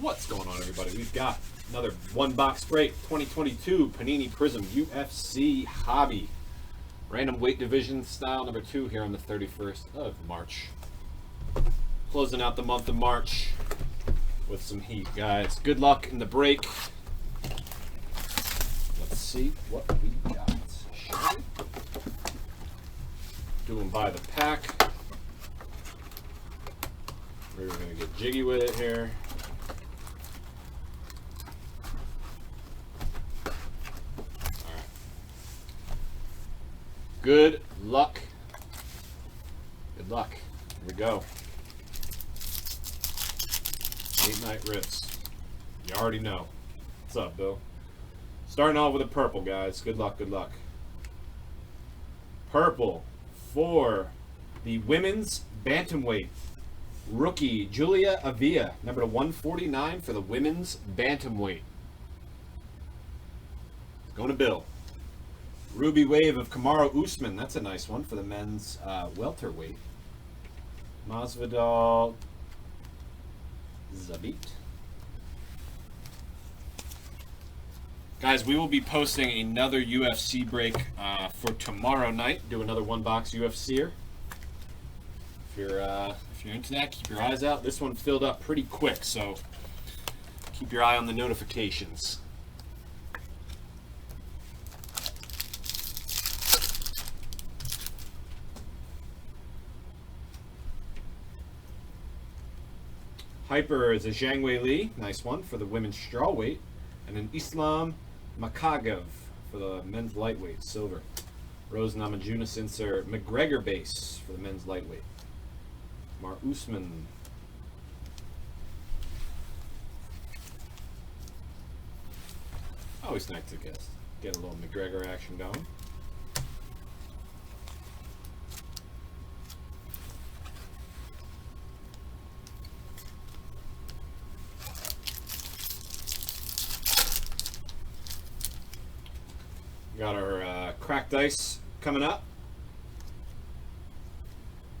What's going on, everybody? We've got another one box break 2022 Panini Prizm UFC Hobby. Random weight division style number 2 here on the 31st of March. Closing out the month of March with some heat, guys. Good luck in the break. Let's see what we got. Shall we? Doing by the pack. We're going to get jiggy with it here. Alright. Good luck. Good luck. Here we go. 8-night rips. You already know. What's up, Bill? Starting off with a purple, guys. Good luck, good luck. Purple for the women's bantamweight. Rookie Julia Avila, number 149 for the women's bantamweight. Going to Bill. Ruby Wave of Kamaru Usman. That's a nice one for the men's welterweight. Masvidal Zabit. Guys, we will be posting another UFC break for tomorrow night. Do another one box UFCer. If you're into that, keep your eyes out. This one filled up pretty quick, so keep your eye on the notifications. Hyper is a Zhang Wei Li, nice one for the women's strawweight, and an Islam Makhachev for the men's lightweight, silver. Rose Namajunas insert McGregor base for the men's lightweight. Mar Usman. Always nice to get a little McGregor action going. Got our cracked ice coming up.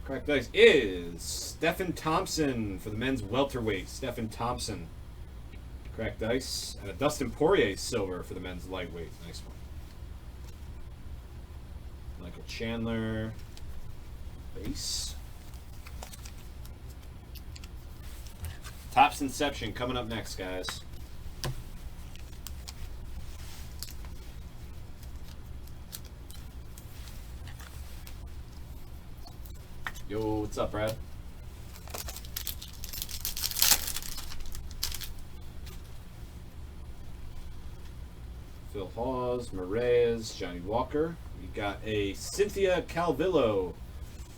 Cracked ice is Stephen Thompson for the men's welterweight. Stephen Thompson. Cracked ice. And a Dustin Poirier silver for the men's lightweight. Nice one. Michael Chandler. Base. Topps Inception coming up next, guys. Yo, what's up, Brad? Phil Hawes, Moraes, Johnny Walker. We got a Cynthia Calvillo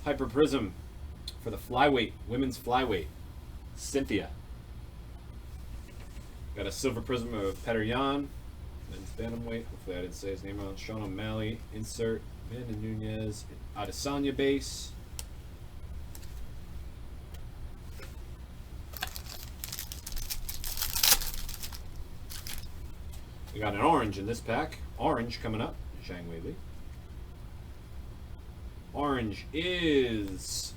Hyper Prism for the flyweight, women's flyweight. Cynthia. Got a silver prism of Petr Yan, men's bantamweight. Hopefully I didn't say his name wrong. Sean O'Malley, insert. Amanda Nunez, Adesanya base. We got an orange in this pack. Orange coming up. Zhang Wei Li. Orange is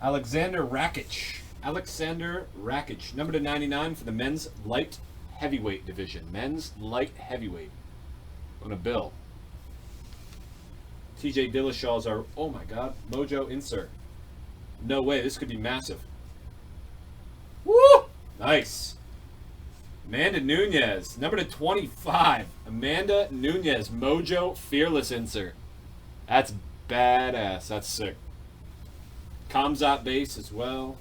Alexander Rakic. Alexander Rakic. Number to 99 for the men's light heavyweight division. Men's light heavyweight. On a bill. TJ Dillashaw's our, oh my god, Mojo insert. No way, this could be massive. Woo! Nice. Amanda Nunez, number to 25. Amanda Nunez, Mojo Fearless insert. That's badass. That's sick. Kamzat base as well.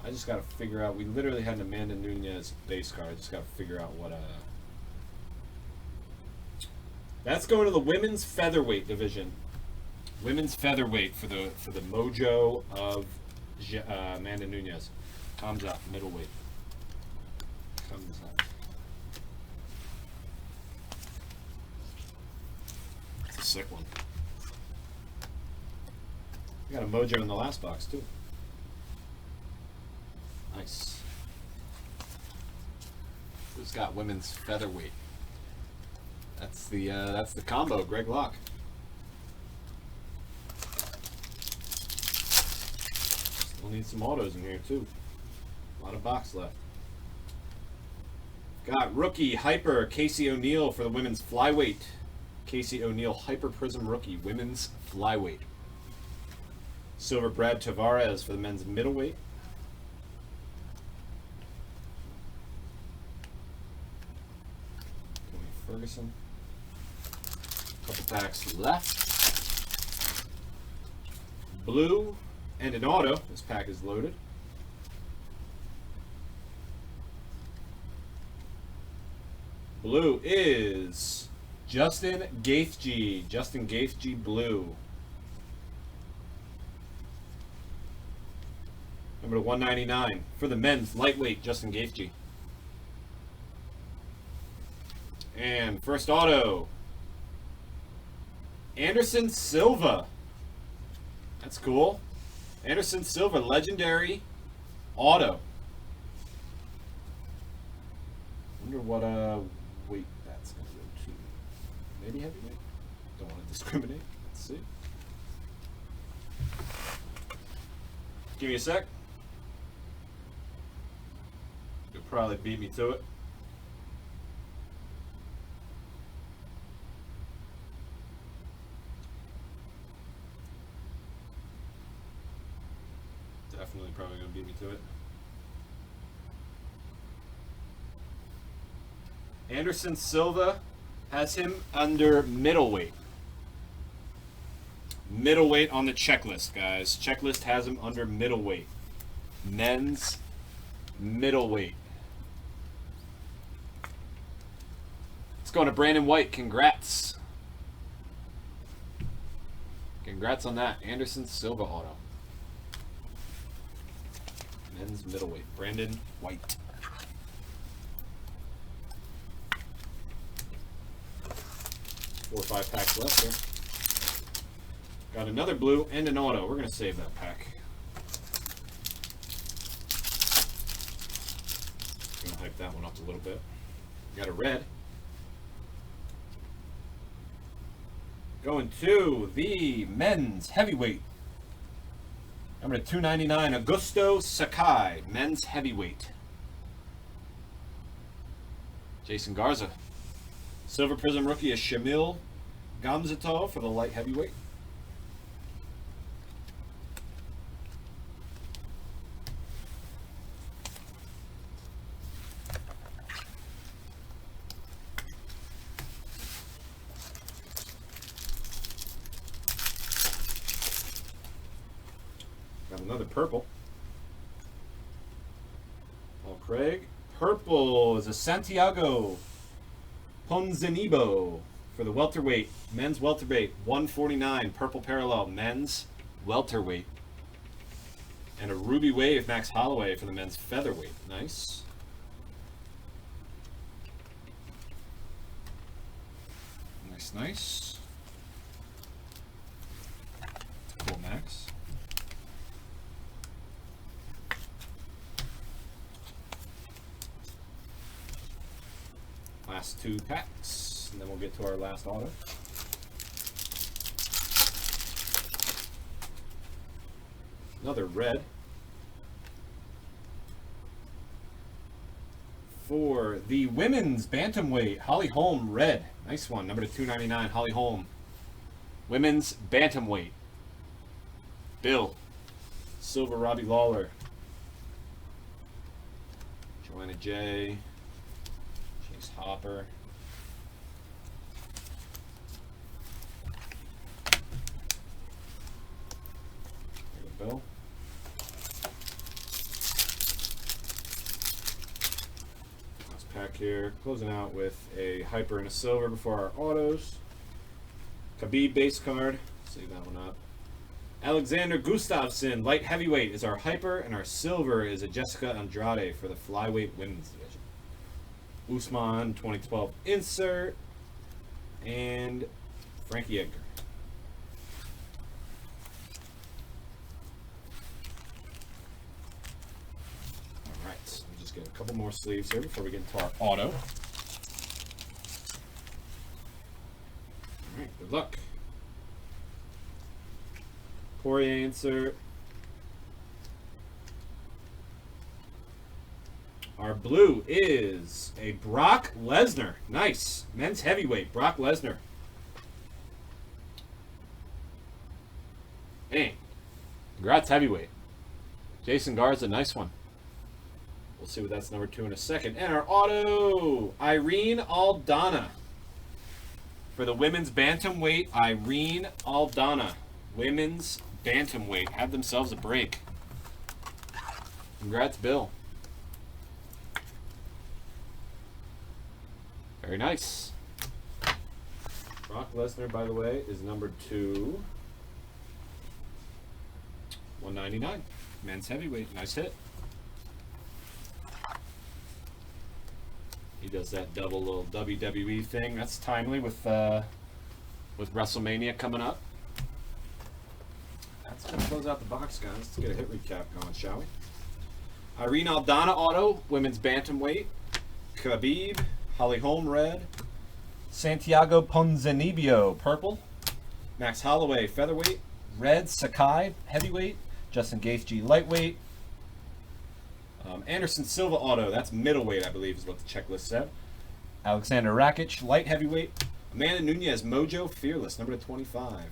I just got to figure out. We literally had an Amanda Nunez base card. I just got to figure out what. That's going to the women's featherweight division. Women's featherweight for the Mojo of Amanda Nunez. Kamzat middleweight. It's a sick one. We got a Mojo in the last box too. Nice. Who's got women's featherweight? That's the combo. Greg Locke. Still need some autos in here too. A lot Not a box left. Got rookie hyper Casey O'Neill for the women's flyweight. Casey O'Neill hyper prism rookie women's flyweight. Silver Brad Tavares for the men's middleweight. Ferguson. Couple packs left. Blue and an auto. This pack is loaded. Blue is Justin Gaethje. Justin Gaethje blue. Number 199 for the men's lightweight, Justin Gaethje. And first auto, Anderson Silva. That's cool. Anderson Silva, legendary auto. Wonder what weight that's going to go to. Maybe heavyweight? Don't want to discriminate. Let's see. Give me a sec. You'll probably beat me to it. Definitely probably going to beat me to it. Anderson Silva has him under middleweight. Middleweight on the checklist, guys. Checklist has him under middleweight. Men's middleweight. Let's go to Brandon White. Congrats. Congrats on that. Anderson Silva auto. Men's middleweight. Brandon White. Four or five packs left there. Got another blue and an auto. We're going to save that pack. Going to hype that one up a little bit. Got a red. Going to the men's heavyweight. Number 299, Augusto Sakai, men's heavyweight. Jason Garza. Silver Prism rookie is Shamil Gamzatov for the light heavyweight. Got another purple. Paul Craig. Purple is a Santiago Ponzinibbio for the welterweight. Men's welterweight. 149. Purple parallel. Men's welterweight. And a Ruby Wave Max Holloway for the men's featherweight. Nice. Nice, nice. Cool, Max. Last two packs, and then we'll get to our last auto. Another red. For the women's bantamweight, Holly Holm red. Nice one, number 299, Holly Holm. Women's bantamweight. Bill. Silver Robbie Lawler. Joanna J. Hopper. There we go. Last pack here. Closing out with a hyper and a silver before our autos. Khabib base card. Save that one up. Alexander Gustafsson, light heavyweight, is our hyper, and our silver is a Jessica Andrade for the flyweight women's division. Usman 2012 insert, and Frankie Edgar. All right, let me just get a couple more sleeves here before we get into our auto. All right, good luck. Poirier insert. Our blue is a Brock Lesnar. Nice. Men's heavyweight, Brock Lesnar. Dang. Congrats, heavyweight. Jason Garza, nice one. We'll see what that's number 2 in a second. And our auto, Irene Aldana. For the women's bantamweight, Irene Aldana. Women's bantamweight. Have themselves a break. Congrats, Bill. Very nice. Brock Lesnar, by the way, is number 2. 199. Men's heavyweight. Nice hit. He does that double little WWE thing. That's timely with WrestleMania coming up. That's going to close out the box, guys. Let's get a hit recap going, shall we? Irene Aldana auto, women's bantamweight. Khabib, Holly Holm red. Santiago Ponzinibbio purple. Max Holloway featherweight. Red Sakai heavyweight. Justin Gaethje lightweight. Anderson Silva auto, that's middleweight, I believe is what the checklist said. Alexander Rakic light heavyweight. Amanda Nunez Mojo Fearless number 25.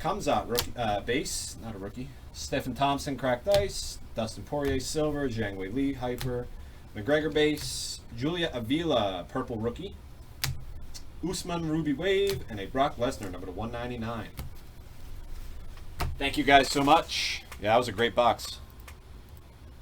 Kamzat rookie, base, not a rookie. Stephen Thompson cracked ice. Dustin Poirier silver. Zhang Wei Li hyper. McGregor base. Julia Avila purple rookie. Usman Ruby wave and a Brock Lesnar number 199. Thank you guys so much. Yeah, that was a great box.